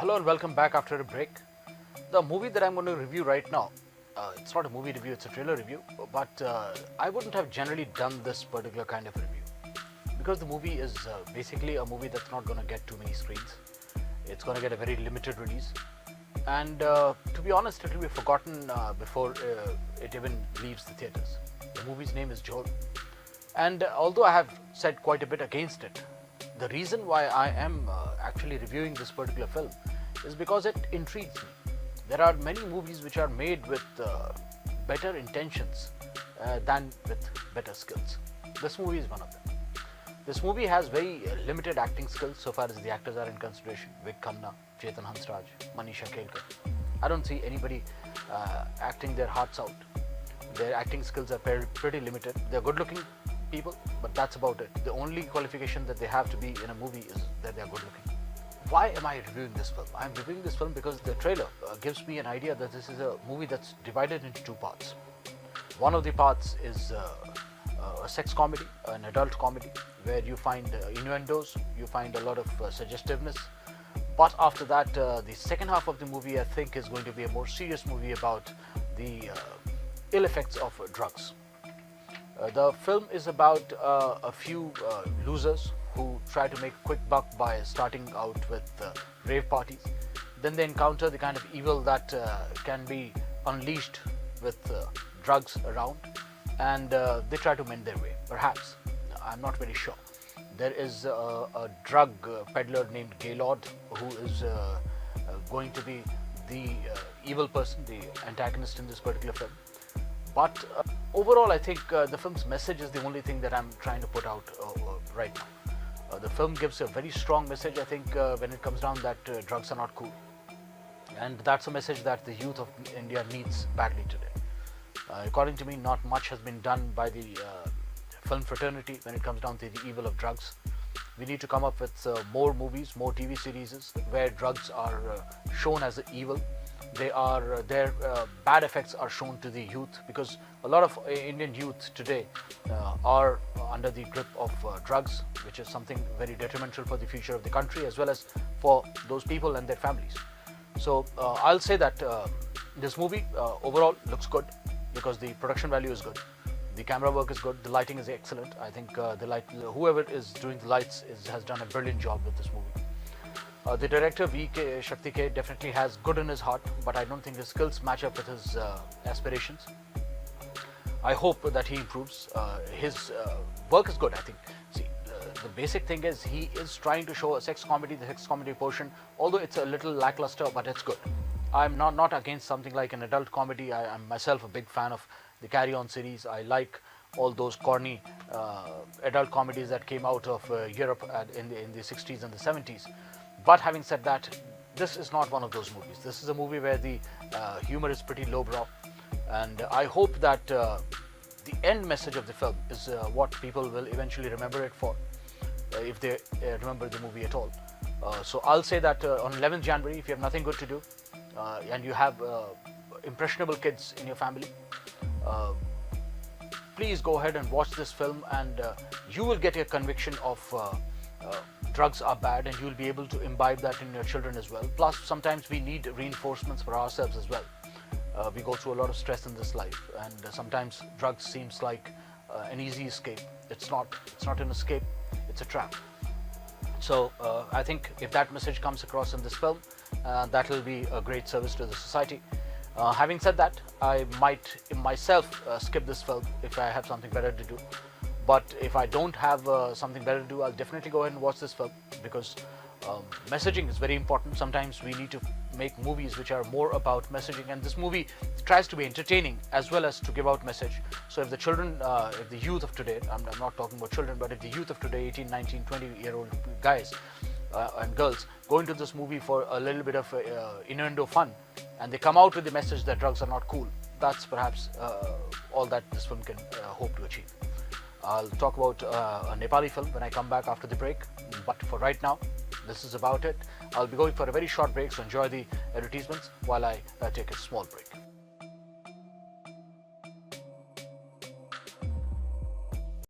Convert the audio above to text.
Hello and welcome back after a break. The movie that I'm going to review right now, it's not a movie review, it's a trailer review, but I wouldn't have generally done this particular kind of review because the movie is basically a movie that's not going to get too many screens. It's going to get a very limited release, and to be honest, it will be forgotten before it even leaves the theatres. The movie's name is Jhol, and although I have said quite a bit against it, the reason why I am actually reviewing this particular film is because it intrigues me. There are many movies which are made with better intentions than with better skills. This movie is one of them. This movie has very limited acting skills so far as the actors are in consideration. Vik Khanna, Chetan Hansraj, Manisha Kelkar. I don't see anybody acting their hearts out. Their acting skills are pretty limited. They're good looking people, but that's about it. The only qualification that they have to be in a movie is that they're good looking. Why am I reviewing this film? I'm reviewing this film because the trailer gives me an idea that this is a movie that's divided into two parts. One of the parts is a sex comedy, an adult comedy, where you find innuendos, you find a lot of suggestiveness. But after that, the second half of the movie, I think, is going to be a more serious movie about the ill effects of drugs. The film is about a few losers who try to make a quick buck by starting out with rave parties. Then they encounter the kind of evil that can be unleashed with drugs around, and they try to mend their way. Perhaps, I'm not very sure. There is a drug peddler named Gaylord who is going to be the evil person, the antagonist in this particular film. But overall, I think the film's message is the only thing that I'm trying to put out right now. The film gives a very strong message, I think, when it comes down that drugs are not cool. And that's a message that the youth of India needs badly today. According to me, not much has been done by the film fraternity when it comes down to the evil of drugs. We need to come up with more movies, more TV series where drugs are shown as evil. Their bad effects are shown to the youth, because a lot of Indian youth today are under the grip of drugs, which is something very detrimental for the future of the country as well as for those people and their families. So I'll say that this movie overall looks good because the production value is good, the camera work is good, the lighting is excellent. I think whoever is doing the lights has done a brilliant job with this movie. The director Vik Khanna definitely has good in his heart, but I don't think his skills match up with his aspirations. I hope that he improves. His work is good, I think. See, the basic thing is he is trying to show a sex comedy, the sex comedy portion, although it's a little lackluster, but it's good. I'm not against something like an adult comedy. I'm myself a big fan of the Carry On series. I like all those corny adult comedies that came out of Europe in the 60s and the 70s. But having said that, this is not one of those movies. This is a movie where the humor is pretty lowbrow, and I hope that the end message of the film is what people will eventually remember it for, if they remember the movie at all. So I'll say that on 11th January, if you have nothing good to do and you have impressionable kids in your family, please go ahead and watch this film, and you will get a conviction of drugs are bad, and you'll be able to imbibe that in your children as well. Plus, sometimes we need reinforcements for ourselves as well. We go through a lot of stress in this life, and sometimes drugs seems like an easy escape. It's not an escape, it's a trap. So I think if that message comes across in this film, that will be a great service to the society. Having said that, I might myself skip this film if I have something better to do. But if I don't have something better to do, I'll definitely go ahead and watch this film, because messaging is very important. Sometimes we need to make movies which are more about messaging, and this movie tries to be entertaining as well as to give out message. So if the children, if the youth of today, I'm not talking about children, but if the youth of today, 18, 19, 20-year-old guys and girls, go into this movie for a little bit of innuendo fun, and they come out with the message that drugs are not cool, that's perhaps all that this film can hope to achieve. I'll talk about a Nepali film when I come back after the break, but for right now, this is about it. I'll be going for a very short break, so enjoy the advertisements while I take a small break.